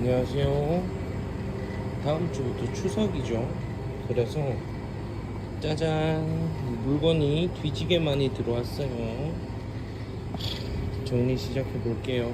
안녕하세요. 다음 주부터 추석이죠. 그래서 짜잔, 물건이 뒤지게 많이 들어왔어요. 정리 시작해 볼게요.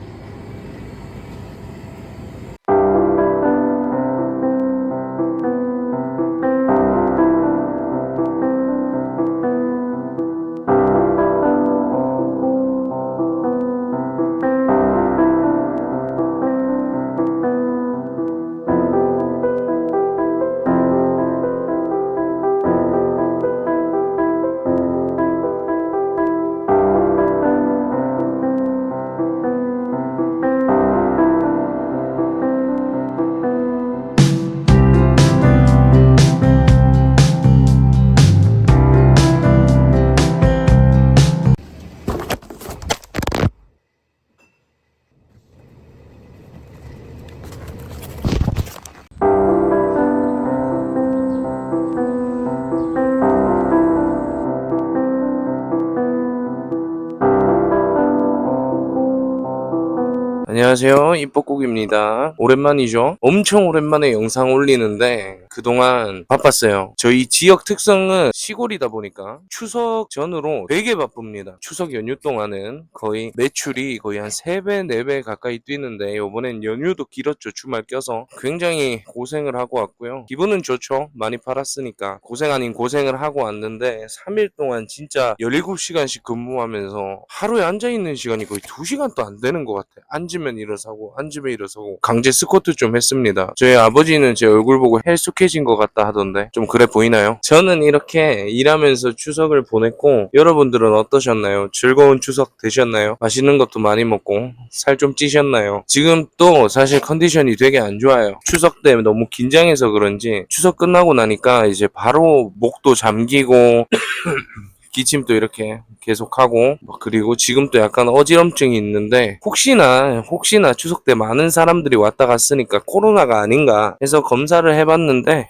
안녕하세요. 이뻐국입니다. 오랜만이죠? 엄청 오랜만에 영상 올리는데 그동안 바빴어요. 저희 지역 특성은 시골이다 보니까 추석 전으로 되게 바쁩니다. 추석 연휴 동안은 거의 매출이 거의 한 3배, 4배 가까이 뛰는데 이번엔 연휴도 길었죠. 주말 껴서 굉장히 고생을 하고 왔고요. 기분은 좋죠. 많이 팔았으니까. 고생 아닌 고생을 하고 왔는데 3일 동안 진짜 17시간씩 근무하면서 하루에 앉아있는 시간이 거의 2시간도 안 되는 것 같아요. 앉으면 일어서고 앉으면 일어서고 강제 스쿼트 좀 했습니다. 저희 아버지는 제 얼굴 보고 헬쑥해진 것 같다 하던데 좀 그래 보이나요? 저는 이렇게 일하면서 추석을 보냈고 여러분들은 어떠셨나요? 즐거운 추석 되셨나요? 맛있는 것도 많이 먹고 살 좀 찌셨나요? 지금 또 사실 컨디션이 되게 안 좋아요. 추석 때 너무 긴장해서 그런지 추석 끝나고 나니까 이제 바로 목도 잠기고 기침도 이렇게 계속하고 그리고 지금 또 약간 어지럼증이 있는데 혹시나 추석 때 많은 사람들이 왔다 갔으니까 코로나가 아닌가 해서 검사를 해봤는데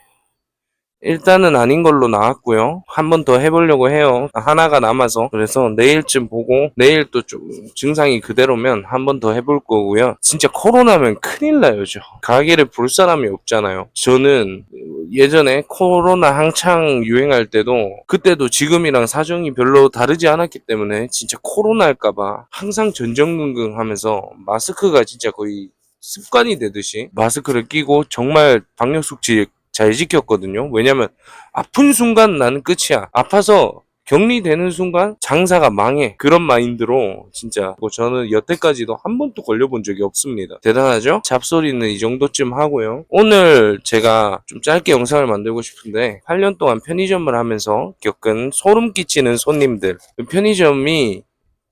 일단은 아닌 걸로 나왔고요. 한 번 더 해보려고 해요. 하나가 남아서. 그래서 내일쯤 보고 내일 또 좀 증상이 그대로면 한 번 더 해볼 거고요. 진짜 코로나면 큰일 나요. 가게를 볼 사람이 없잖아요. 저는 예전에 코로나 한창 유행할 때도 그때도 지금이랑 사정이 별로 다르지 않았기 때문에 진짜 코로나 할까봐 항상 전전긍긍 하면서 마스크가 진짜 거의 습관이 되듯이 마스크를 끼고 정말 방역수칙 잘 지켰거든요. 왜냐면 아픈 순간 나는 끝이야. 아파서 격리되는 순간 장사가 망해. 그런 마인드로 진짜 저는 여태까지도 한 번도 걸려본 적이 없습니다. 대단하죠? 잡소리는 이 정도쯤 하고요. 오늘 제가 좀 짧게 영상을 만들고 싶은데 8년 동안 편의점을 하면서 겪은 소름 끼치는 손님들. 편의점이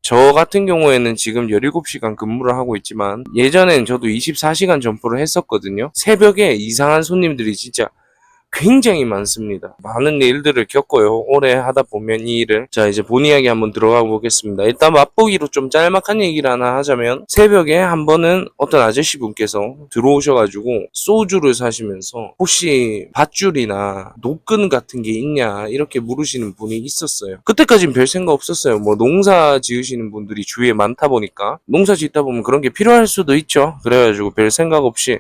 저 같은 경우에는 지금 17시간 근무를 하고 있지만 예전엔 저도 24시간 점포를 했었거든요. 새벽에 이상한 손님들이 진짜 굉장히 많습니다. 많은 일들을 겪어요. 오래 하다 보면 이 일을. 자, 이제 본 이야기 한번 들어가 보겠습니다. 일단 맛보기로 좀 짤막한 얘기를 하나 하자면 새벽에 한 번은 어떤 아저씨 분께서 들어오셔가지고 소주를 사시면서 혹시 밧줄이나 노끈 같은 게 있냐 이렇게 물으시는 분이 있었어요. 그때까진 별 생각 없었어요. 뭐 농사 지으시는 분들이 주위에 많다 보니까 농사 짓다 보면 그런 게 필요할 수도 있죠. 그래가지고 별 생각 없이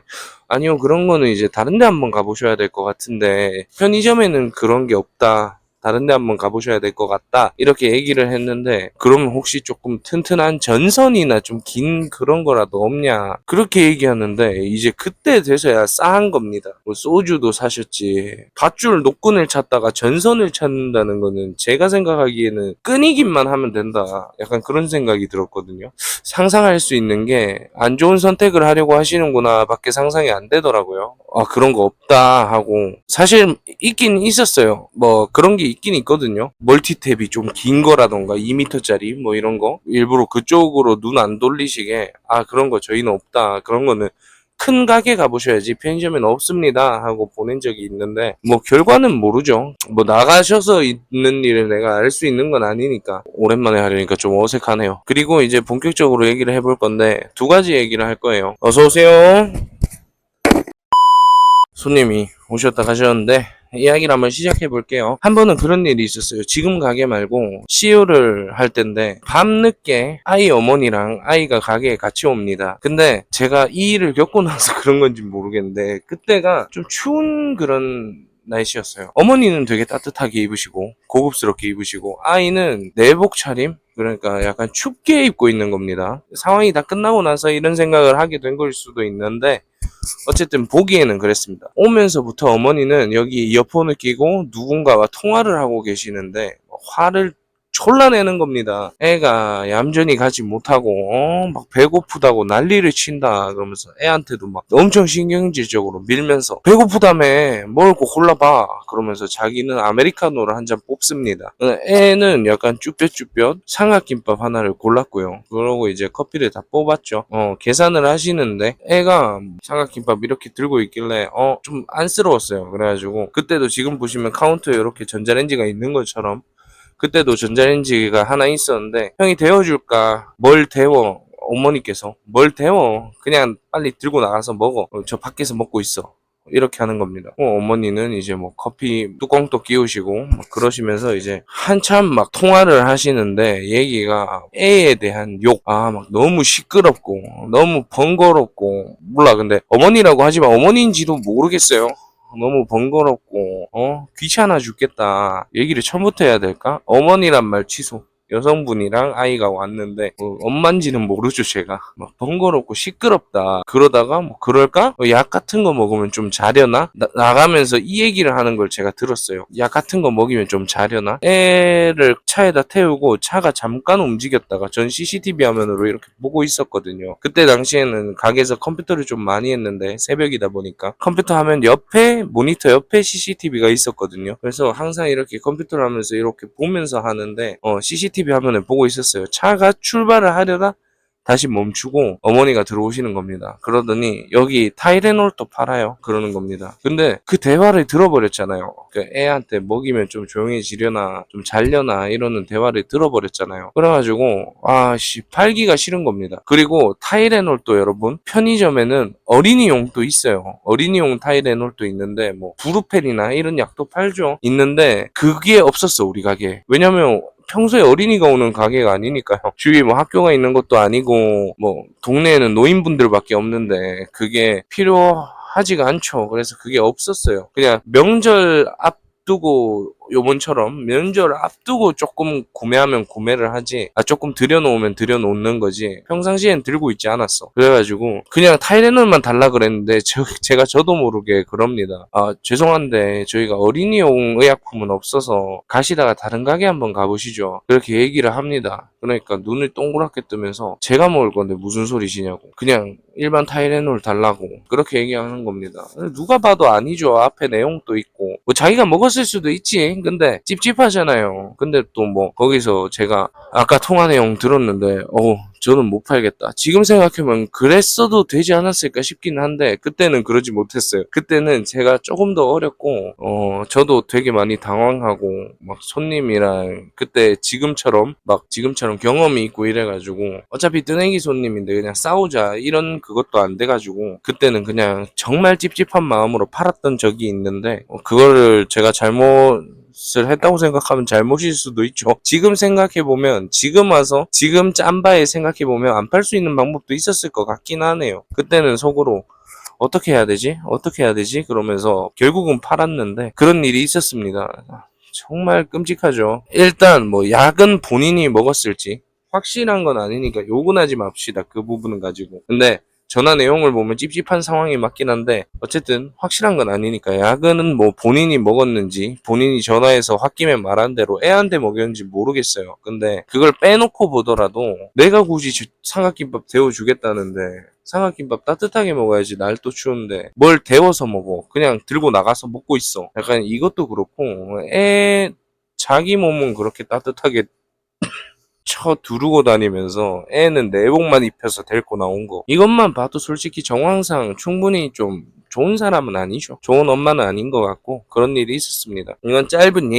아니요, 그런 거는 이제 다른 데 한번 가보셔야 될 것 같은데, 편의점에는 그런 게 없다. 다른 데 한번 가보셔야 될 것 같다. 이렇게 얘기를 했는데, 그러면 혹시 조금 튼튼한 전선이나 좀 긴 그런 거라도 없냐. 그렇게 얘기하는데, 이제 그때 돼서야 싸한 겁니다. 뭐 소주도 사셨지. 밧줄 노끈을 찾다가 전선을 찾는다는 거는 제가 생각하기에는 끈이기만 하면 된다. 약간 그런 생각이 들었거든요. 상상할 수 있는 게 안 좋은 선택을 하려고 하시는구나 밖에 상상이 안 되더라고요. 아, 그런 거 없다 하고 사실 있긴 있었어요. 뭐 그런 게 있긴 있거든요. 멀티탭이 좀 긴 거라던가 2m짜리 뭐 이런 거 일부러 그쪽으로 눈 안 돌리시게 아 그런 거 저희는 없다. 그런 거는 큰 가게 가보셔야지 편의점에는 없습니다 하고 보낸 적이 있는데 뭐 결과는 모르죠. 뭐 나가셔서 있는 일을 내가 알 수 있는 건 아니니까 오랜만에 하려니까 좀 어색하네요. 그리고 이제 본격적으로 얘기를 해볼 건데 두 가지 얘기를 할 거예요. 어서 오세요. 손님이 오셨다 가셨는데 이야기를 한번 시작해 볼게요. 한 번은 그런 일이 있었어요. 지금 가게 말고 CU를 할 때인데 밤늦게 아이 어머니랑 아이가 가게에 같이 옵니다. 근데 제가 이 일을 겪고 나서 그런 건지 모르겠는데 그때가 좀 추운 그런 날씨였어요. 어머니는 되게 따뜻하게 입으시고 고급스럽게 입으시고 아이는 내복 차림? 그러니까 약간 춥게 입고 있는 겁니다. 상황이 다 끝나고 나서 이런 생각을 하게 된 걸 수도 있는데 어쨌든 보기에는 그랬습니다. 오면서부터 어머니는 여기 이어폰을 끼고 누군가와 통화를 하고 계시는데 화를 졸라 내는 겁니다. 애가 얌전히 가지 못하고 막 배고프다고 난리를 친다 그러면서 애한테도 막 엄청 신경질적으로 밀면서 배고프다며 뭘 꼭 골라봐 그러면서 자기는 아메리카노를 한 잔 뽑습니다. 애는 약간 쭈뼛쭈뼛 삼각김밥 하나를 골랐고요. 그러고 이제 커피를 다 뽑았죠. 계산을 하시는데 애가 삼각김밥 이렇게 들고 있길래 좀 안쓰러웠어요. 그래가지고 그때도 지금 보시면 카운터에 이렇게 전자레인지가 있는 것처럼 그때도 전자레인지가 하나 있었는데 형이 데워줄까? 뭘 데워? 어머니께서 뭘 데워? 그냥 빨리 들고 나가서 먹어. 저 밖에서 먹고 있어. 이렇게 하는 겁니다. 어머니는 이제 뭐 커피 뚜껑도 끼우시고 막 그러시면서 이제 한참 막 통화를 하시는데 얘기가 애에 대한 욕, 막 너무 시끄럽고 너무 번거롭고 몰라 근데 어머니라고 하지만 어머니인지도 모르겠어요. 너무 번거롭고 귀찮아 죽겠다. 얘기를 처음부터 해야 될까? 어머니란 말 취소. 여성분이랑 아이가 왔는데 엄마인지는 모르죠 제가. 막 번거롭고 시끄럽다. 그러다가 뭐 그럴까? 약 같은 거 먹으면 좀 자려나? 나가면서 이 얘기를 하는 걸 제가 들었어요. 약 같은 거 먹이면 좀 자려나? 애를 차에다 태우고 차가 잠깐 움직였다가 전 CCTV 화면으로 이렇게 보고 있었거든요. 그때 당시에는 가게에서 컴퓨터를 좀 많이 했는데 새벽이다 보니까 컴퓨터 화면 옆에 모니터 옆에 CCTV가 있었거든요. 그래서 항상 이렇게 컴퓨터를 하면서 이렇게 보면서 하는데 CCTV 화면을 보고 있었어요. 차가 출발을 하려다 다시 멈추고 어머니가 들어오시는 겁니다. 그러더니 여기 타이레놀도 팔아요. 그러는 겁니다. 근데 그 대화를 들어버렸잖아요. 그 애한테 먹이면 좀 조용해지려나 좀 잘려나 이러는 대화를 들어버렸잖아요. 그래가지고 팔기가 싫은 겁니다. 그리고 타이레놀도 여러분 편의점에는 어린이용도 있어요. 어린이용 타이레놀도 있는데 뭐 부루펜이나 이런 약도 팔죠. 있는데 그게 없었어 우리 가게에. 왜냐면 평소에 어린이가 오는 가게가 아니니까요. 주위에 뭐 학교가 있는 것도 아니고 뭐 동네에는 노인분들밖에 없는데 그게 필요하지가 않죠. 그래서 그게 없었어요. 그냥 명절 앞두고 요번처럼 명절 앞두고 조금 구매하면 구매를 하지 조금 들여놓으면 들여놓는 거지 평상시엔 들고 있지 않았어. 그래가지고 그냥 타이레놀만 달라 그랬는데 제가 저도 모르게 그럽니다. 죄송한데 저희가 어린이용 의약품은 없어서 가시다가 다른 가게 한번 가보시죠. 그렇게 얘기를 합니다. 그러니까 눈을 동그랗게 뜨면서 제가 먹을 건데 무슨 소리시냐고 그냥 일반 타이레놀 달라고 그렇게 얘기하는 겁니다. 누가 봐도 아니죠. 앞에 내용도 있고 뭐 자기가 먹었을 수도 있지. 근데 찝찝하잖아요. 근데 또 뭐 거기서 제가 아까 통화 내용 들었는데 저는 못 팔겠다. 지금 생각해보면 그랬어도 되지 않았을까 싶긴 한데 그때는 그러지 못했어요. 그때는 제가 조금 더 어렸고 저도 되게 많이 당황하고 막 손님이랑 그때 지금처럼 경험이 있고 이래가지고 어차피 뜨내기 손님인데 그냥 싸우자 이런 그것도 안 돼가지고 그때는 그냥 정말 찝찝한 마음으로 팔았던 적이 있는데 그거를 제가 잘못을 했다고 생각하면 잘못일 수도 있죠. 지금 생각해보면 지금 와서 지금 짬바에 생각해보면 안 팔 수 있는 방법도 있었을 것 같긴 하네요. 그때는 속으로 어떻게 해야 되지? 어떻게 해야 되지? 그러면서 결국은 팔았는데 그런 일이 있었습니다. 정말 끔찍하죠. 일단 뭐 약은 본인이 먹었을지 확실한 건 아니니까 욕은 하지 맙시다. 그 부분은 가지고. 근데 전화 내용을 보면 찝찝한 상황이 맞긴 한데 어쨌든 확실한 건 아니니까 약은 뭐 본인이 먹었는지 본인이 전화해서 홧김에 말한 대로 애한테 먹였는지 모르겠어요. 근데 그걸 빼놓고 보더라도 내가 굳이 삼각김밥 데워주겠다는데 삼각김밥 따뜻하게 먹어야지 날도 추운데 뭘 데워서 먹어. 그냥 들고 나가서 먹고 있어. 약간 이것도 그렇고 자기 몸은 그렇게 따뜻하게 두르고 다니면서 애는 내복만 입혀서 데리고 나온 거 이것만 봐도 솔직히 정황상 충분히 좀 좋은 사람은 아니죠. 좋은 엄마는 아닌 것 같고 그런 일이 있었습니다. 이건 짧은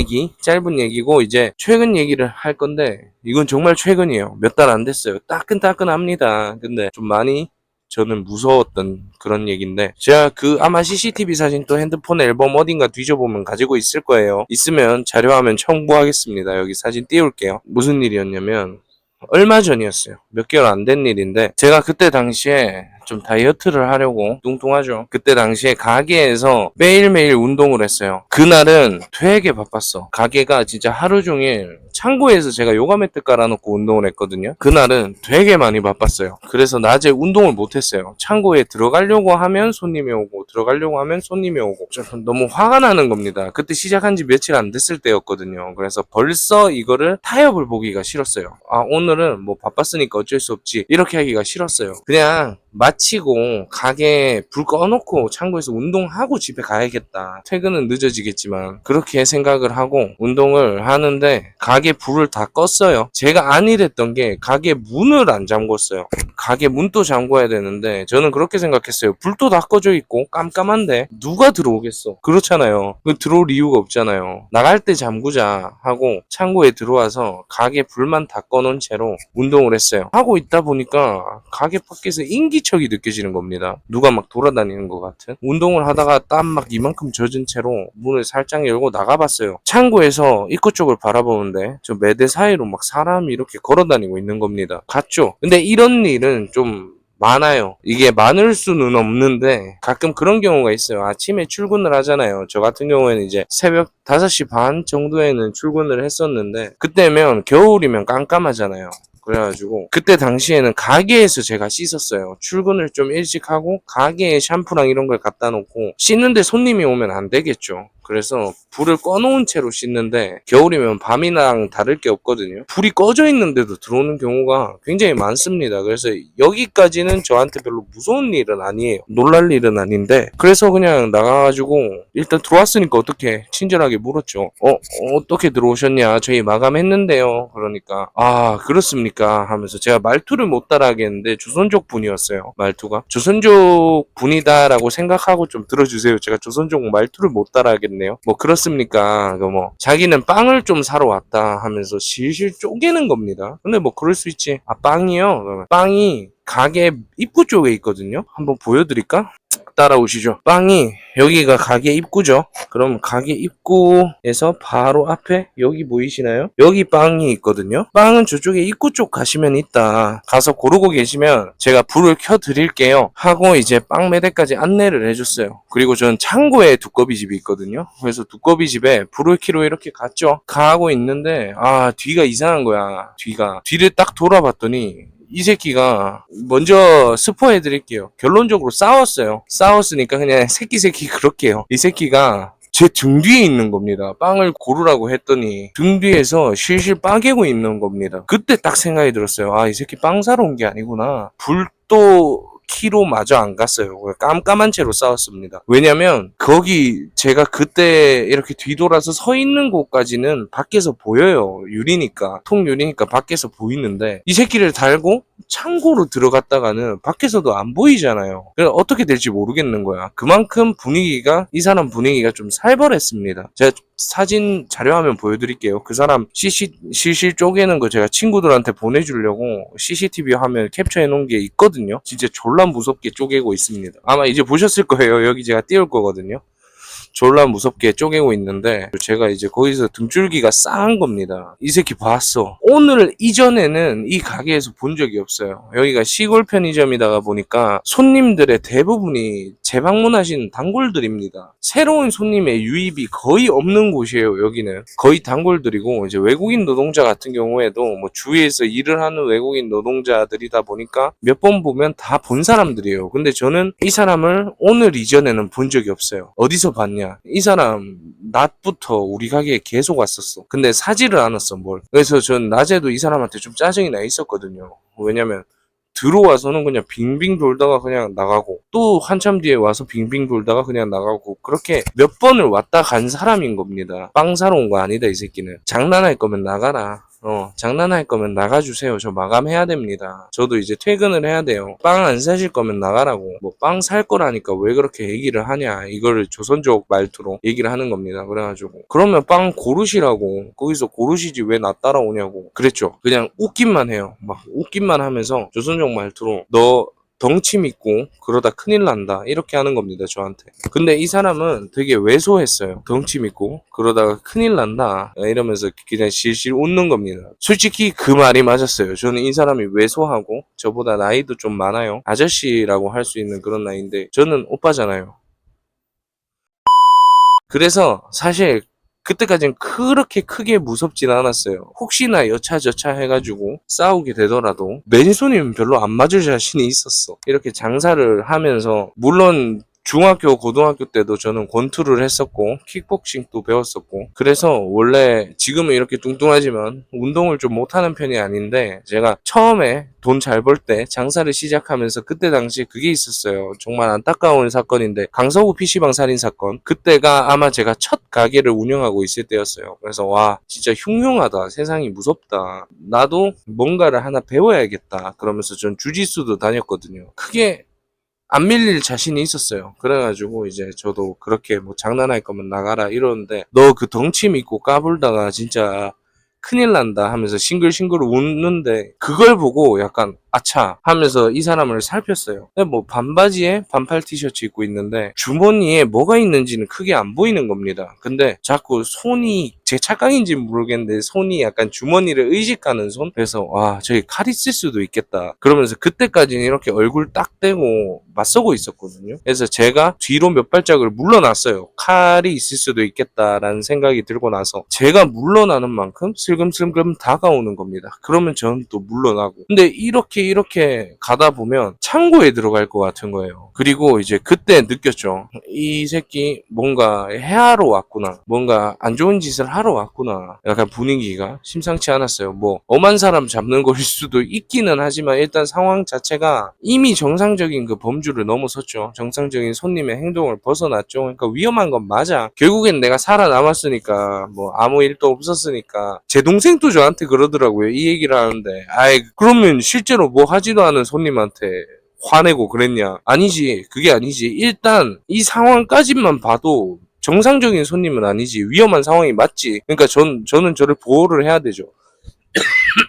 얘기고 이제 최근 얘기를 할 건데 이건 정말 최근이에요. 몇 달 안 됐어요. 따끈따끈합니다. 근데 좀 많이 저는 무서웠던 그런 얘기인데, 제가 아마 CCTV 사진 또 핸드폰 앨범 어딘가 뒤져보면 가지고 있을 거예요. 있으면 자료화면 첨부하겠습니다. 여기 사진 띄울게요. 무슨 일이었냐면 얼마 전이었어요. 몇 개월 안 된 일인데, 제가 그때 당시에 좀 다이어트를 하려고 뚱뚱하죠. 그때 당시에 가게에서 매일매일 운동을 했어요. 그날은 되게 바빴어. 가게가 진짜 하루 종일 창고에서 제가 요가 매트 깔아놓고 운동을 했거든요. 그날은 되게 많이 바빴어요. 그래서 낮에 운동을 못했어요. 창고에 들어가려고 하면 손님이 오고 들어가려고 하면 손님이 오고 좀 너무 화가 나는 겁니다. 그때 시작한 지 며칠 안 됐을 때였거든요. 그래서 벌써 이거를 타협을 보기가 싫었어요. 아, 오늘은 뭐 바빴으니까 어쩔 수 없지, 이렇게 하기가 싫었어요. 그냥 마치고 가게 불 꺼놓고 창고에서 운동하고 집에 가야겠다. 퇴근은 늦어지겠지만 그렇게 생각을 하고 운동을 하는데 가게 불을 다 껐어요. 제가 안일했던 게 가게 문을 안 잠궜어요. 가게 문도 잠궈야 되는데 저는 그렇게 생각했어요. 불도 다 꺼져 있고 깜깜한데 누가 들어오겠어. 그렇잖아요. 들어올 이유가 없잖아요. 나갈 때 잠그자 하고 창고에 들어와서 가게 불만 다 꺼놓은 채로 운동을 했어요. 하고 있다 보니까 가게 밖에서 인기척이 느껴지는 겁니다. 누가 막 돌아다니는 것 같은. 운동을 하다가 땀 막 이만큼 젖은 채로 문을 살짝 열고 나가봤어요. 창고에서 입구 쪽을 바라보는데 저 매대 사이로 막 사람이 이렇게 걸어다니고 있는 겁니다. 갔죠. 근데 이런 일은 좀 많아요. 이게 많을 수는 없는데 가끔 그런 경우가 있어요. 아침에 출근을 하잖아요. 저 같은 경우에는 이제 새벽 5시 반 정도에는 출근을 했었는데, 그때면 겨울이면 깜깜하잖아요. 그래가지고 그때 당시에는 가게에서 제가 씻었어요. 출근을 좀 일찍 하고 가게에 샴푸랑 이런 걸 갖다 놓고 씻는데 손님이 오면 안 되겠죠. 그래서 불을 꺼놓은 채로 씻는데, 겨울이면 밤이랑 다를 게 없거든요. 불이 꺼져 있는데도 들어오는 경우가 굉장히 많습니다. 그래서 여기까지는 저한테 별로 무서운 일은 아니에요. 놀랄 일은 아닌데, 그래서 그냥 나가가지고 일단 들어왔으니까 어떻게 친절하게 물었죠. 어떻게 들어오셨냐, 저희 마감했는데요. 그러니까 아, 그렇습니까 하면서, 제가 말투를 못 따라하겠는데 조선족 분이었어요. 말투가 조선족 분이다라고 생각하고 좀 들어주세요. 제가 조선족 말투를 못 따라하겠네요. 뭐 그렇습니까? 뭐 자기는 빵을 좀 사러 왔다 하면서 실실 쪼개는 겁니다. 근데 뭐 그럴 수 있지. 아, 빵이요? 그러면 빵이 가게 입구 쪽에 있거든요. 한번 보여드릴까? 따라오시죠. 빵이 여기가 가게 입구죠. 그럼 가게 입구에서 바로 앞에 여기 보이시나요? 여기 빵이 있거든요. 빵은 저쪽에 입구 쪽 가시면 있다. 가서 고르고 계시면 제가 불을 켜 드릴게요 하고 이제 빵 매대까지 안내를 해줬어요. 그리고 전 창고에 두꺼비 집이 있거든요. 그래서 두꺼비 집에 불을 켜러 이렇게 갔죠. 가고 있는데 아, 뒤가 이상한 거야. 뒤를 딱 돌아봤더니 이 새끼가, 먼저 스포해 드릴게요. 결론적으로 싸웠으니까 그냥 새끼 그렇게요. 이 새끼가 제 등 뒤에 있는 겁니다. 빵을 고르라고 했더니 등 뒤에서 실실 빠개고 있는 겁니다. 그때 딱 생각이 들었어요. 아, 이 새끼 빵 사러 온 게 아니구나. 불도 키로 마저 안 갔어요. 깜깜한 채로 싸웠습니다. 왜냐면 거기 제가 그때 이렇게 뒤돌아서 서 있는 곳까지는 밖에서 보여요. 유리니까, 통유리니까 밖에서 보이는데 이 새끼를 달고 창고로 들어갔다가는 밖에서도 안 보이잖아요. 그래서 어떻게 될지 모르겠는 거야. 그만큼 이 사람 분위기가 좀 살벌했습니다. 제가 사진 자료화면 보여드릴게요. 그 사람 실실 쪼개는 거 제가 친구들한테 보내주려고 CCTV 화면 캡처해 놓은 게 있거든요. 진짜 졸라 무섭게 쪼개고 있습니다. 아마 이제 보셨을 거예요. 여기 제가 띄울 거거든요. 졸라 무섭게 쪼개고 있는데 제가 이제 거기서 등줄기가 싸한 겁니다. 이 새끼 봤어. 오늘 이전에는 이 가게에서 본 적이 없어요. 여기가 시골 편의점이다가 보니까 손님들의 대부분이 재방문하시는 단골들입니다. 새로운 손님의 유입이 거의 없는 곳이에요. 여기는 거의 단골들이고, 이제 외국인 노동자 같은 경우에도 뭐 주위에서 일을 하는 외국인 노동자들이다 보니까 몇 번 보면 다 본 사람들이에요. 근데 저는 이 사람을 오늘 이전에는 본 적이 없어요. 어디서 봤냐? 이 사람 낮부터 우리 가게에 계속 왔었어. 근데 사지를 않았어, 뭘. 그래서 전 낮에도 이 사람한테 좀 짜증이 나 있었거든요. 왜냐면 들어와서는 그냥 빙빙 돌다가 그냥 나가고, 또 한참 뒤에 와서 빙빙 돌다가 그냥 나가고, 그렇게 몇 번을 왔다 간 사람인 겁니다. 빵 사러 온 거 아니다, 이 새끼는. 장난할 거면 나가라. 장난할 거면 나가주세요. 저 마감해야 됩니다. 저도 이제 퇴근을 해야 돼요. 빵 안 사실 거면 나가라고. 뭐 빵 살 거라니까 왜 그렇게 얘기를 하냐, 이거를 조선족 말투로 얘기를 하는 겁니다. 그래가지고 그러면 빵 고르시라고, 거기서 고르시지 왜 나 따라오냐고 그랬죠. 그냥 웃기만 해요. 막 웃기만 하면서 조선족 말투로 너 덩치 믿고 그러다 큰일 난다 이렇게 하는 겁니다, 저한테. 근데 이 사람은 되게 왜소했어요. 덩치 믿고 그러다가 큰일 난다 이러면서 그냥 실실 웃는 겁니다. 솔직히 그 말이 맞았어요. 저는 이 사람이 왜소하고 저보다 나이도 좀 많아요. 아저씨라고 할 수 있는 그런 나이인데 저는 오빠잖아요. 그래서 사실 그때까지는 그렇게 크게 무섭진 않았어요. 혹시나 여차저차 해가지고 싸우게 되더라도 맨손이면 별로 안 맞을 자신이 있었어. 이렇게 장사를 하면서 물론 중학교, 고등학교 때도 저는 권투를 했었고 킥복싱도 배웠었고 그래서 원래 지금은 이렇게 뚱뚱하지만 운동을 좀 못하는 편이 아닌데 제가 처음에 돈 잘 벌 때 장사를 시작하면서 그때 당시에 그게 있었어요. 정말 안타까운 사건인데 강서구 PC방 살인 사건 그때가 아마 제가 첫 가게를 운영하고 있을 때였어요. 그래서 와 진짜 흉흉하다. 세상이 무섭다. 나도 뭔가를 하나 배워야겠다. 그러면서 전 주짓수도 다녔거든요. 크게 안 밀릴 자신이 있었어요. 그래가지고 이제 저도 그렇게 뭐 장난할 거면 나가라 이러는데 너 그 덩치 믿고 까불다가 진짜 큰일 난다 하면서 싱글싱글 웃는데 그걸 보고 약간 아차 하면서 이 사람을 살폈어요. 근데 뭐 반바지에 반팔 티셔츠 입고 있는데 주머니에 뭐가 있는지는 크게 안 보이는 겁니다. 근데 자꾸 손이 제 착각인지 모르겠는데 손이 약간 주머니를 의식하는 손? 그래서 와 저기 칼 있을 수도 있겠다. 그러면서 그때까지는 이렇게 얼굴 딱 대고 맞서고 있었거든요. 그래서 제가 뒤로 몇 발짝을 물러났어요. 칼이 있을 수도 있겠다라는 생각이 들고 나서 제가 물러나는 만큼 슬금슬금 다가오는 겁니다. 그러면 저는 또 물러나고 근데 이렇게 가다 보면 창고에 들어갈 것 같은 거예요. 그리고 이제 그때 느꼈죠. 이 새끼 뭔가 해하러 왔구나. 뭔가 안 좋은 짓을 하러 왔구나. 약간 분위기가 심상치 않았어요. 뭐 엄한 사람 잡는 거일 수도 있기는 하지만 일단 상황 자체가 이미 정상적인 그 범주를 넘어섰죠. 정상적인 손님의 행동을 벗어났죠. 그러니까 위험한 건 맞아. 결국엔 내가 살아남았으니까 뭐 아무 일도 없었으니까 제 동생도 저한테 그러더라고요. 이 얘기를 하는데 아이 그러면 실제로 뭐 하지도 않은 손님한테 화내고 그랬냐? 아니지. 그게 아니지. 일단 이 상황까지만 봐도 정상적인 손님은 아니지. 위험한 상황이 맞지. 그러니까 저는 저를 보호를 해야 되죠.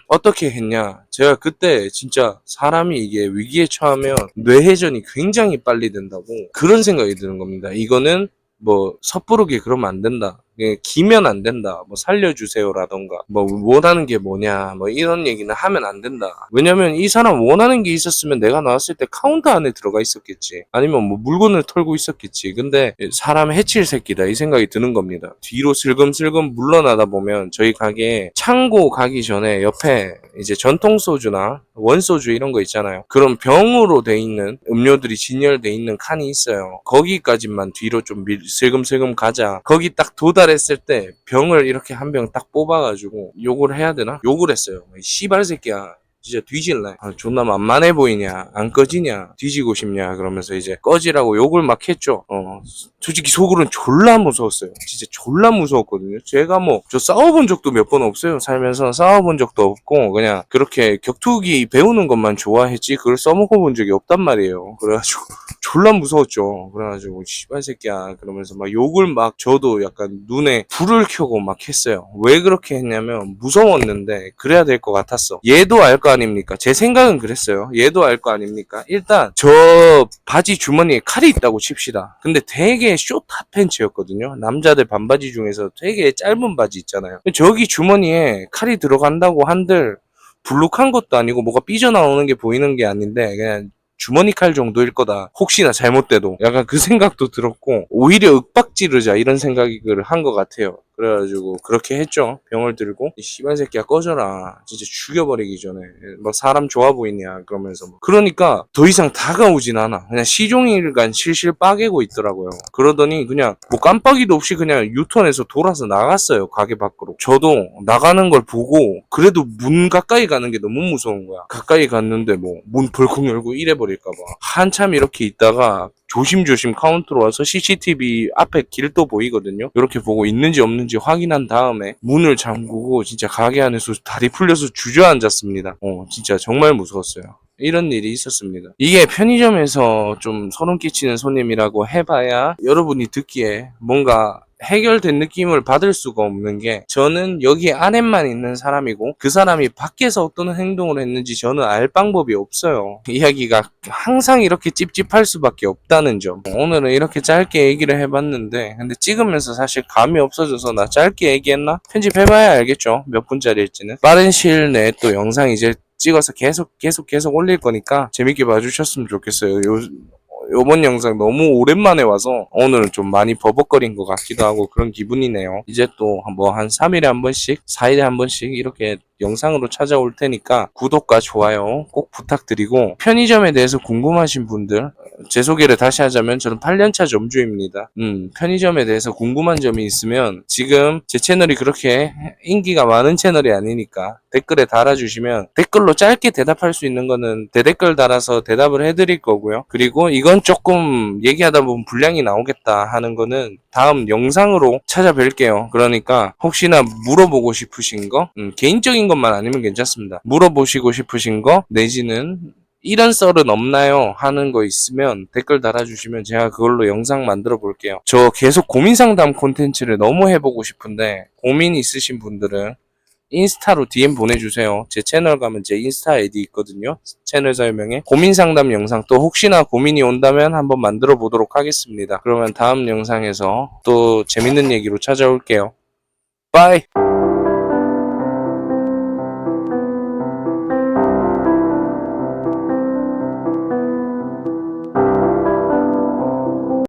어떻게 했냐? 제가 그때 진짜 사람이 이게 위기에 처하면 뇌회전이 굉장히 빨리 된다고 그런 생각이 드는 겁니다. 이거는 뭐 섣부르게 그러면 안 된다. 기면 안 된다. 뭐 살려주세요라던가 뭐 원하는 게 뭐냐 뭐 이런 얘기는 하면 안 된다. 왜냐면 이 사람 원하는 게 있었으면 내가 나왔을 때 카운터 안에 들어가 있었겠지. 아니면 뭐 물건을 털고 있었겠지. 근데 사람 해칠 새끼다 이 생각이 드는 겁니다. 뒤로 슬금슬금 물러나다 보면 저희 가게에 창고 가기 전에 옆에 이제 전통 소주나 원소주 이런 거 있잖아요. 그런 병으로 돼 있는 음료들이 진열돼 있는 칸이 있어요. 거기까지만 뒤로 좀 슬금슬금 가자. 거기 딱 도달했을 때 병을 이렇게 한 병 딱 뽑아가지고 욕을 해야 되나? 욕을 했어요. 이 씨발 새끼야. 진짜 뒤질래. 아, 존나 만만해 보이냐? 안 꺼지냐? 뒤지고 싶냐? 그러면서 이제 꺼지라고 욕을 막 했죠. 솔직히 속으로는 졸라 무서웠어요. 진짜 졸라 무서웠거든요. 제가 뭐 저 싸워본 적도 몇 번 없어요. 살면서 싸워본 적도 없고 그냥 그렇게 격투기 배우는 것만 좋아했지 그걸 써먹어본 적이 없단 말이에요. 그래가지고 졸라 무서웠죠. 그래가지고 씨발 새끼야 그러면서 막 욕을 막 저도 약간 눈에 불을 켜고 막 했어요. 왜 그렇게 했냐면 무서웠는데 그래야 될 것 같았어. 얘도 알 거 아닙니까? 제 생각은 그랬어요. 얘도 알 거 아닙니까? 일단 저 바지 주머니에 칼이 있다고 칩시다. 근데 되게 숏 핫팬츠였거든요. 남자들 반바지 중에서 되게 짧은 바지 있잖아요. 저기 주머니에 칼이 들어간다고 한들 불룩한 것도 아니고 뭐가 삐져나오는 게 보이는 게 아닌데 그냥 주머니 칼 정도일 거다. 혹시나 잘못돼도 약간 그 생각도 들었고 오히려 윽박지르자 이런 생각을 한 것 같아요. 그래가지고 그렇게 했죠. 병을 들고 이 씨발 새끼야 꺼져라. 진짜 죽여버리기 전에 막 사람 좋아 보이냐 그러면서 그러니까 더 이상 다가오진 않아. 그냥 시종일관 실실 빠개고 있더라고요. 그러더니 그냥 뭐 깜빡이도 없이 그냥 유턴해서 돌아서 나갔어요. 가게 밖으로. 저도 나가는 걸 보고 그래도 문 가까이 가는 게 너무 무서운 거야. 가까이 갔는데 뭐 문 벌컥 열고 이래버릴까봐 한참 이렇게 있다가 조심조심 카운터로 와서 CCTV 앞에 길도 보이거든요. 이렇게 보고 있는지 없는지 확인한 다음에 문을 잠그고 진짜 가게 안에서 다리 풀려서 주저앉았습니다. 진짜 정말 무서웠어요. 이런 일이 있었습니다. 이게 편의점에서 좀 소름 끼치는 손님이라고 해봐야 여러분이 듣기에 뭔가 해결된 느낌을 받을 수가 없는 게 저는 여기 안에만 있는 사람이고 그 사람이 밖에서 어떤 행동을 했는지 저는 알 방법이 없어요. 이야기가 항상 이렇게 찝찝할 수밖에 없다는 점. 오늘은 이렇게 짧게 얘기를 해봤는데 근데 찍으면서 사실 감이 없어져서 나 짧게 얘기했나? 편집해봐야 알겠죠. 몇 분짜리일지는. 빠른 시일 내에 또 영상 이제 찍어서 계속 올릴 거니까 재밌게 봐주셨으면 좋겠어요. 요번 영상 너무 오랜만에 와서 오늘은 좀 많이 버벅거린 것 같기도 하고 그런 기분이네요. 이제 또 뭐 한 3일에 한 번씩, 4일에 한 번씩 이렇게 영상으로 찾아올 테니까 구독과 좋아요 꼭 부탁드리고 편의점에 대해서 궁금하신 분들 제 소개를 다시 하자면 저는 8년차 점주입니다. 편의점에 대해서 궁금한 점이 있으면 지금 제 채널이 그렇게 인기가 많은 채널이 아니니까 댓글에 달아주시면 댓글로 짧게 대답할 수 있는 거는 대댓글 달아서 대답을 해드릴 거고요. 그리고 이건 조금 얘기하다 보면 분량이 나오겠다 하는 거는 다음 영상으로 찾아뵐게요. 그러니까 혹시나 물어보고 싶으신 거 개인적인 것만 아니면 괜찮습니다. 물어보시고 싶으신 거 내지는 이런 썰은 없나요? 하는 거 있으면 댓글 달아주시면 제가 그걸로 영상 만들어 볼게요. 저 계속 고민 상담 콘텐츠를 너무 해보고 싶은데 고민 있으신 분들은 인스타로 DM 보내주세요. 제 채널 가면 제 인스타 아이디 있거든요. 채널 설명에 고민 상담 영상 또 혹시나 고민이 온다면 한번 만들어 보도록 하겠습니다. 그러면 다음 영상에서 또 재밌는 얘기로 찾아올게요. 빠이!